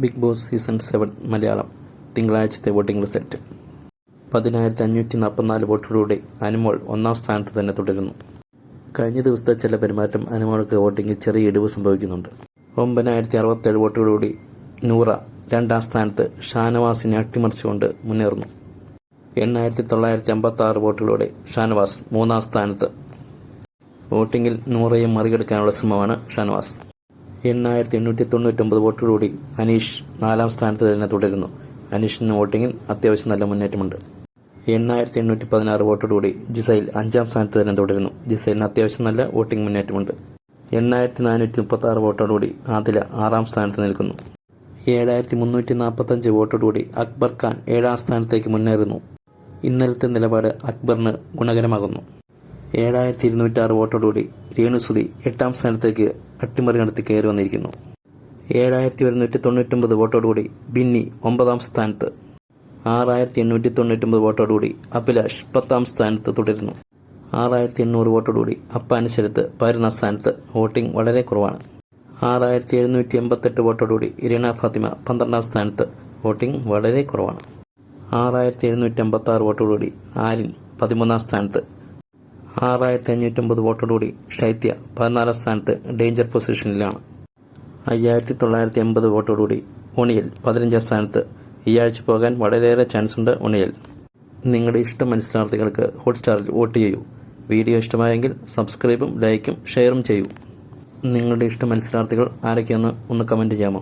Big Boss season 7 Malayalam തിങ്കളാഴ്ചത്തെ voting result 10,544 വോട്ടുകളോടെ അനുമോൾ ഒന്നാം സ്ഥാനത്ത് തന്നെ തുടരുന്നു. കഴിഞ്ഞ ദിവസത്തെ ചില പെരുമാറ്റം അനുമോൾക്ക് വോട്ടിംഗിൽ ചെറിയ ഇടിവ് സംഭവിക്കുന്നുണ്ട്. 9,067 വോട്ടുകളോടെ നൂറ രണ്ടാം സ്ഥാനത്ത് ഷാനവാസിനെ അട്ടിമറിച്ചുകൊണ്ട് മുന്നേറുന്നു. 8,956 വോട്ടുകളോടെ ഷാനവാസ് മൂന്നാം സ്ഥാനത്ത്. വോട്ടിംഗിൽ നൂറയെ മറികടക്കാനുള്ള ശ്രമമാണ് ഷാനവാസ്. 8,899 വോട്ടുകളോടെ അനീഷ് നാലാം സ്ഥാനത്ത് തന്നെ തുടരുന്നു. അനീഷിന് വോട്ടിങ്ങിൽ അത്യാവശ്യം നല്ല മുന്നേറ്റമുണ്ട്. 8,816 വോട്ടോടുകൂടി ജിസൈൽ അഞ്ചാം സ്ഥാനത്ത് തന്നെ തുടരുന്നു. ജിസൈലിന് അത്യാവശ്യം നല്ല വോട്ടിംഗ് മുന്നേറ്റമുണ്ട്. 8,436 വോട്ടോടുകൂടി ആദില ആറാം സ്ഥാനത്ത് നിൽക്കുന്നു. 7,345 വോട്ടോടുകൂടി അക്ബർ ഖാൻ ഏഴാം സ്ഥാനത്തേക്ക് മുന്നേറുന്നു. ഇന്നലത്തെ നിലപാട് അക്ബറിന് ഗുണകരമാകുന്നു. 7,206 വോട്ടോടുകൂടി രേണുസുതി എട്ടാം സ്ഥാനത്തേക്ക് അട്ടിമറി നടത്തി കയറി വന്നിരിക്കുന്നു. 7,199 വോട്ടോടുകൂടി ബിന്നി ഒമ്പതാം സ്ഥാനത്ത്. 6,899 വോട്ടോടുകൂടി അഭിലാഷ് 10ാം സ്ഥാനത്ത് തുടരുന്നു. 6,800 വോട്ടോടുകൂടി അപ്പാനശരത്ത് 11ാം സ്ഥാനത്ത്. വോട്ടിംഗ് വളരെ കുറവാണ്. 6,788 വോട്ടോടുകൂടി ഇരീന ഫാത്തിമ 12ാം സ്ഥാനത്ത്. വോട്ടിംഗ് വളരെ കുറവാണ്. 6,756 വോട്ടോടുകൂടി ആര്യൻ 13ാം സ്ഥാനത്ത്. 6,550 വോട്ടോടുകൂടി ഷൈത്യ 14ാം സ്ഥാനത്ത് ഡേഞ്ചർ പൊസിഷനിലാണ്. 5,980 വോട്ടോടുകൂടി ഒണിയൽ 15ാം സ്ഥാനത്ത്. ഈ ആഴ്ച പോകാൻ വളരെയേറെ ചാൻസ് ഉണ്ട് ഒണിയൽ. നിങ്ങളുടെ ഇഷ്ട മത്സരാർത്ഥികൾക്ക് ഹോട്ട്സ്റ്റാറിൽ വോട്ട് ചെയ്യൂ. വീഡിയോ ഇഷ്ടമായെങ്കിൽ സബ്സ്ക്രൈബും ലൈക്കും ഷെയറും ചെയ്യൂ. നിങ്ങളുടെ ഇഷ്ട മത്സരാർത്ഥികൾ ആരൊക്കെയെന്ന് ഒന്ന് കമൻറ്റ് ചെയ്യാമോ?